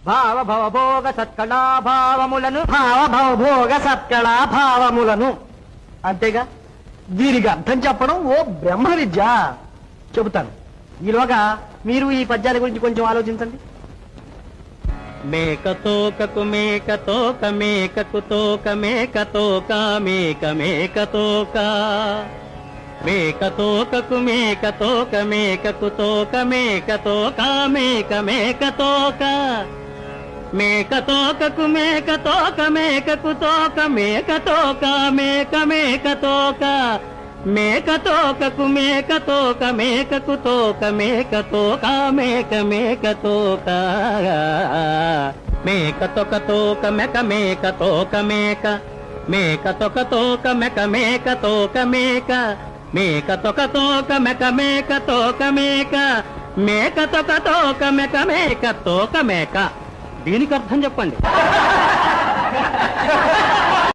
భావ భవభోగ సత్కళా భావములను భావ భవభోగ సత్కళా భావములను. అంతేగా, దీనికి అర్థం చెప్పడం ఓ బ్రహ్మ విద్య. చెబుతాను. ఈలోగా మీరు ఈ పద్యాల గురించి కొంచెం ఆలోచించండి. మేకతోకకు మేకతోక మేకకు తోక మేకతోక మేక మేకతోక మేకతోకకు మేకతోక మేకకు తోక మేకతోక మేక మేకతోక మేకతోకకు మేకతోక మేకకు తోక మేకతోక మేక మేకతోక మేకతోకకు మేకతోక మేకకు తోక మేకతోక మేక మేకతోక మేకతోక తోక మేక మేకతోక మేక మేకతోక తోక మేక మేకతోక మేక మేకతోక తోక మేక మేకతోక మేక మేకతోక తోక మేక మేకతోక మేక. దీనికి అర్థం చెప్పండి.